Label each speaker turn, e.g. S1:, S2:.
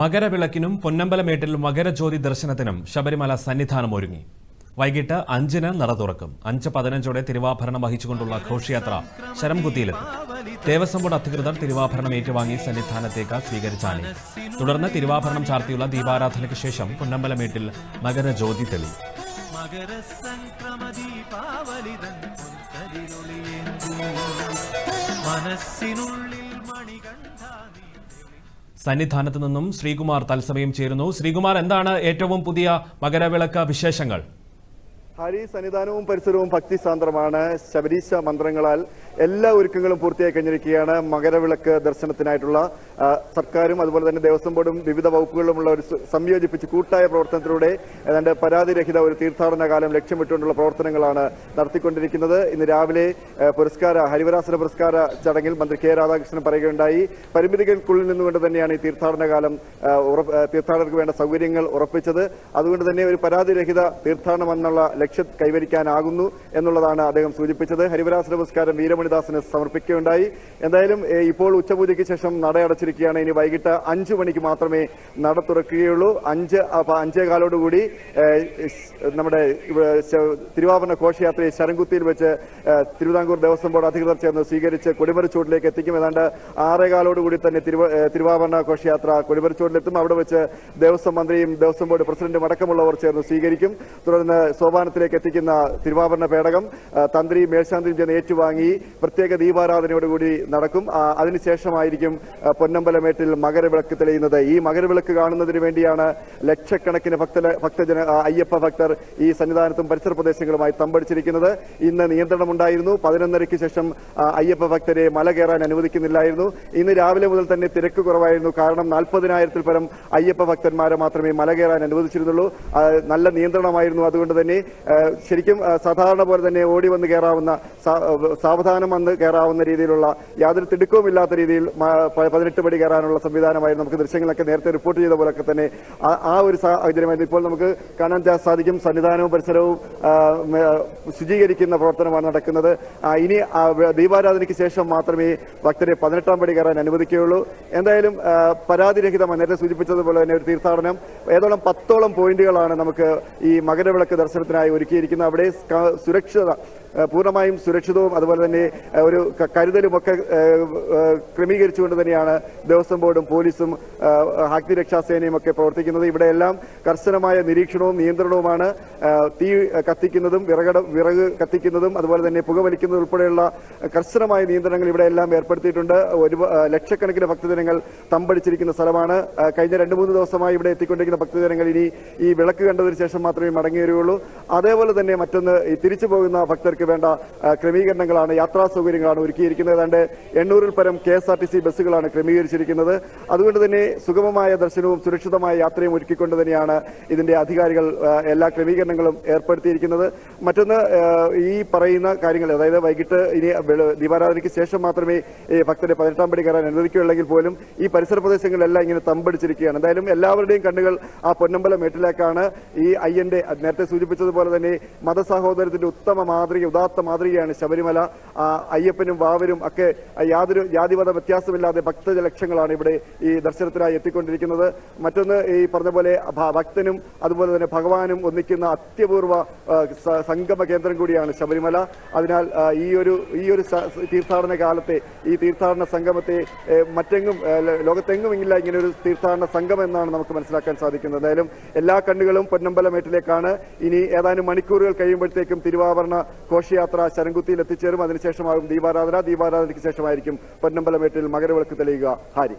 S1: മകരവിളക്കിനും പൊന്നമ്പലമേട്ടിലും മകരജ്യോതി ദർശനത്തിനും ശബരിമല സന്നിധാനം ഒരുങ്ങി. വൈകിട്ട് 5-ന് നട തുറക്കും. 5:15 തിരുവാഭരണം വഹിച്ചുകൊണ്ടുള്ള ഘോഷയാത്ര ശരംകുത്തിയിലെത്തും. ദേവസ്വം ബോർഡ് അധികൃതർ തിരുവാഭരണം ഏറ്റുവാങ്ങി സന്നിധാനത്തേക്ക് സ്വീകരിച്ചാണ്. തുടർന്ന് തിരുവാഭരണം ചാർത്തിയുള്ള ദീപാരാധനയ്ക്ക് ശേഷം പൊന്നമ്പലമേട്ടിൽ മകരജ്യോതി തെളിയും. സന്നിധാനത്ത് നിന്നും ശ്രീകുമാർ തത്സമയം ചേരുന്നു. ശ്രീകുമാർ, എന്താണ് ഏറ്റവും പുതിയ മകരവിളക്ക് വിശേഷങ്ങൾ?
S2: ഹരി, സന്നിധാനവും പരിസരവും ഭക്തിസാന്ദ്രമാണ്. ശബരീശ മന്ത്രങ്ങളാൽ എല്ലാ ഒരുക്കങ്ങളും പൂർത്തിയായി കഴിഞ്ഞിരിക്കുകയാണ്. മകരവിളക്ക് ദർശനത്തിനായിട്ടുള്ള സർക്കാരും അതുപോലെ തന്നെ ദേവസ്വം ബോർഡും വിവിധ വകുപ്പുകളിലുമുള്ള ഒരു സംയോജിപ്പിച്ച് കൂട്ടായ പ്രവർത്തനത്തിലൂടെ ഏതാണ്ട് പരാതിരഹിത ഒരു തീർത്ഥാടന കാലം ലക്ഷ്യമിട്ടുകൊണ്ടുള്ള പ്രവർത്തനങ്ങളാണ് നടത്തിക്കൊണ്ടിരിക്കുന്നത്. ഇന്ന് രാവിലെ ഹരിവരാസന പുരസ്കാര ചടങ്ങിൽ മന്ത്രി കെ രാധാകൃഷ്ണൻ പറയുകയുണ്ടായി, പരിമിതികൾക്കുള്ളിൽ നിന്നുകൊണ്ട് തന്നെയാണ് ഈ തീർത്ഥാടന കാലം തീർത്ഥാടകർക്ക് വേണ്ട സൗകര്യങ്ങൾ ഉറപ്പിച്ചത്. അതുകൊണ്ട് തന്നെ ഒരു പരാതിരഹിത തീർത്ഥാടനം എന്നുള്ള ലക്ഷ്യം കൈവരിക്കാനാകുന്നു എന്നുള്ളതാണ് അദ്ദേഹം സൂചിപ്പിച്ചത്. ഹരിവരാസന പുരസ്കാരം വീരമണിദാസിന് സമർപ്പിക്കുകയുണ്ടായി. എന്തായാലും ഇപ്പോൾ ഉച്ചപൂജയ്ക്ക് ശേഷം നട അടച്ചിരിക്കുകയാണ്. ഇനി വൈകിട്ട് 5 മണിക്ക് മാത്രമേ നട തുറക്കുകയുള്ളൂ. 5:15 നമ്മുടെ തിരുവാഭരണ ഘോഷയാത്രയെ ശരംകുത്തിയിൽ വെച്ച് തിരുവിതാംകൂർ ദേവസ്വം ബോർഡ് അധികൃതർ ചേർന്ന് സ്വീകരിച്ച് കൊടിമരച്ചൂടിലേക്ക് എത്തിക്കും. ഏതാണ്ട് 6:15 തന്നെ തിരുവാഭരണ ഘോഷയാത്ര കൊടിമരച്ചൂടിലെത്തും. അവിടെ വെച്ച് ദേവസ്വം മന്ത്രിയും ദേവസ്വം ബോർഡ് പ്രസിഡന്റും അടക്കമുള്ളവർ ചേർന്ന് സ്വീകരിക്കും. തുടർന്ന് സോപാനത്തിലേക്ക് എത്തിക്കുന്ന തിരുവാഭരണ പേടകം തന്ത്രി മേൽശാന്തിയും ചേർന്ന് ഏറ്റുവാങ്ങി പ്രത്യേക ദീപാരാധനയോടുകൂടി നടക്കും. അതിനുശേഷമായിരിക്കും പൊന്നമ്പലമേട്ടിൽ മകരവിളക്ക് തെളിയുന്നത്. ഈ മകരവിളക്ക് കാണുന്നതിന് വേണ്ടിയാണ് ലക്ഷക്കണക്കിന് അയ്യപ്പ ഭക്തർ ഈ സന്നിധാനത്തും പരിസര പ്രദേശങ്ങളുമായി തമ്പടിച്ചിരിക്കുന്നത്. ഇന്ന് നിയന്ത്രണമുണ്ടായിരുന്നു. 11:30-ക്ക് ശേഷം അയ്യപ്പ ഭക്തരെ മല കയറാൻ അനുവദിക്കുന്നില്ലായിരുന്നു. ഇന്ന് രാവിലെ മുതൽ തന്നെ തിരക്ക് കുറവായിരുന്നു. കാരണം 40,000-ൽ പരം അയ്യപ്പ ഭക്തന്മാരെ മാത്രമേ മല കയറാൻ അനുവദിച്ചിരുന്നുള്ളൂ. നല്ല നിയന്ത്രണമായിരുന്നു. അതുകൊണ്ട് തന്നെ ശരിക്കും സാധാരണ പോലെ തന്നെ ഓടി വന്ന് കയറാവുന്ന, സാവധാനം വന്ന് കയറാവുന്ന രീതിയിലുള്ള യാതൊരു തിടുക്കവുമില്ലാത്ത രീതിയിൽ 18 പടി കയറാനുള്ള സംവിധാനമായിരുന്നു. നമുക്ക് ദൃശ്യങ്ങളൊക്കെ നേരത്തെ റിപ്പോർട്ട് ചെയ്ത പോലൊക്കെ തന്നെ ആ ഒരു സാഹചര്യമായിരുന്നു. ഇപ്പോൾ നമുക്ക് കാണാൻ സാധിക്കും, സന്നിധാനവും പരിസരവും ശുചീകരിക്കുന്ന പ്രവർത്തനമാണ് നടക്കുന്നത്. ഇനി ദീപാരാധനയ്ക്ക് ശേഷം മാത്രമേ ഭക്തരെ 18-ാം പടി കയറാൻ അനുവദിക്കുകയുള്ളൂ. എന്തായാലും പരാതിരഹിതമായി നേരത്തെ സൂചിപ്പിച്ചതുപോലെ തന്നെ ഒരു തീർത്ഥാടനം ഏതോളം 10ഓളം പോയിന്റുകളാണ് നമുക്ക് ഈ മകരവിളക്ക് ദർശനത്തിനായി ഒരുക്കിയിരിക്കുന്നത്. അവിടെ പൂർണ്ണമായും സുരക്ഷിതവും അതുപോലെ തന്നെ ഒരു കരുതലുമൊക്കെ ക്രമീകരിച്ചുകൊണ്ട് തന്നെയാണ് ദേവസ്വം ബോർഡും പോലീസും അഗ്നിരക്ഷാസേനയും ഒക്കെ പ്രവർത്തിക്കുന്നത്. ഇവിടെയെല്ലാം കർശനമായ നിരീക്ഷണവും നിയന്ത്രണവുമാണ്. തീ കത്തിക്കുന്നതും വിറക് കത്തിക്കുന്നതും അതുപോലെ തന്നെ പുകവലിക്കുന്നതും ഉൾപ്പെടെയുള്ള കർശനമായ നിയന്ത്രണങ്ങൾ ഇവിടെയെല്ലാം ഏർപ്പെടുത്തിയിട്ടുണ്ട്. ലക്ഷക്കണക്കിന് ഭക്തജനങ്ങൾ തമ്പടിച്ചിരിക്കുന്ന സ്ഥലമാണ്. കഴിഞ്ഞ 2-3 ദിവസമായി ഇവിടെ എത്തിക്കൊണ്ടിരിക്കുന്ന ഭക്തജനങ്ങൾ ഇനി ഈ വിളക്ക് കണ്ടതിന് ശേഷം മാത്രമേ മടങ്ങി വരികയുള്ളൂ. അതേപോലെ തന്നെ മറ്റൊന്ന്, തിരിച്ചു പോകുന്ന ഭക്തർക്ക് വേണ്ട ക്രമീകരണങ്ങളാണ്, യാത്രാ സൗകര്യങ്ങളാണ് ഒരുക്കിയിരിക്കുന്നത്. ഏതാണ്ട് 800-ൽ പരം KSRTC ബസ്സുകളാണ് ക്രമീകരിച്ചിരിക്കുന്നത്. അതുകൊണ്ട് തന്നെ സുഗമമായ ദർശനവും സുരക്ഷിതമായ യാത്രയും ഒരുക്കിക്കൊണ്ട് തന്നെയാണ് ഇതിന്റെ അധികാരികൾ എല്ലാ ക്രമീകരണങ്ങളും ഏർപ്പെടുത്തിയിരിക്കുന്നത്. മറ്റൊന്ന്, ഈ പറയുന്ന കാര്യങ്ങൾ, അതായത് വൈകിട്ട് ഇനി ദീപാരാധനയ്ക്ക് ശേഷം മാത്രമേ ഈ ഭക്തരെ 18-ാം പടി കയറാൻ അനുവദിക്കുകയുള്ളെങ്കിൽ പോലും ഈ പരിസര പ്രദേശങ്ങളിലെല്ലാം ഇങ്ങനെ തമ്പടിച്ചിരിക്കുകയാണ്. എന്തായാലും എല്ലാവരുടെയും കണ്ണുകൾ ആ പൊന്നമ്പലമേട്ടിലേക്കാണ്. ഈ അയ്യന്റെ നേരത്തെ സൂചിപ്പിച്ചതുപോലെ തന്നെ മതസഹോദരത്തിന്റെ ഉദാത്ത മാതൃകയാണ് ശബരിമല. അയ്യപ്പനും വാവരും ഒക്കെ യാതൊരു ജാതിമത വ്യത്യാസമില്ലാതെ ഭക്തജലക്ഷങ്ങളാണ് ഇവിടെ ഈ ദർശനത്തിനായി എത്തിക്കൊണ്ടിരിക്കുന്നത്. മറ്റൊന്ന്, ഈ പറഞ്ഞ പോലെ ഭക്തനും അതുപോലെ തന്നെ ഭഗവാനും ഒന്നിക്കുന്ന അത്യപൂർവ സംഗമ കേന്ദ്രം കൂടിയാണ് ശബരിമല. അതിനാൽ ഈ ഒരു തീർത്ഥാടന കാലത്തെ ഈ തീർത്ഥാടന സംഗമത്തെ മറ്റെങ്ങും ലോകത്തെങ്ങും ഇല്ല ഇങ്ങനെ ഒരു തീർത്ഥാടന സംഗമം എന്നാണ് നമുക്ക് മനസ്സിലാക്കാൻ സാധിക്കുന്നത്. എന്തായാലും എല്ലാ കണ്ണുകളും പൊന്നമ്പലമേട്ടിലേക്കാണ്. ഇനി ഏതാനും മണിക്കൂറുകൾ കഴിയുമ്പോഴത്തേക്കും തിരുവാഭരണ ഘോഷയാത്ര ശരംകുത്തിയിൽ എത്തിച്ചേരും. അതിനുശേഷമാകും ദീപാരാധനയ്ക്ക് ശേഷമായിരിക്കും പൊന്നമ്പലമേട്ടിൽ മകരവിളക്ക് തെളിയുക. ഹാരി.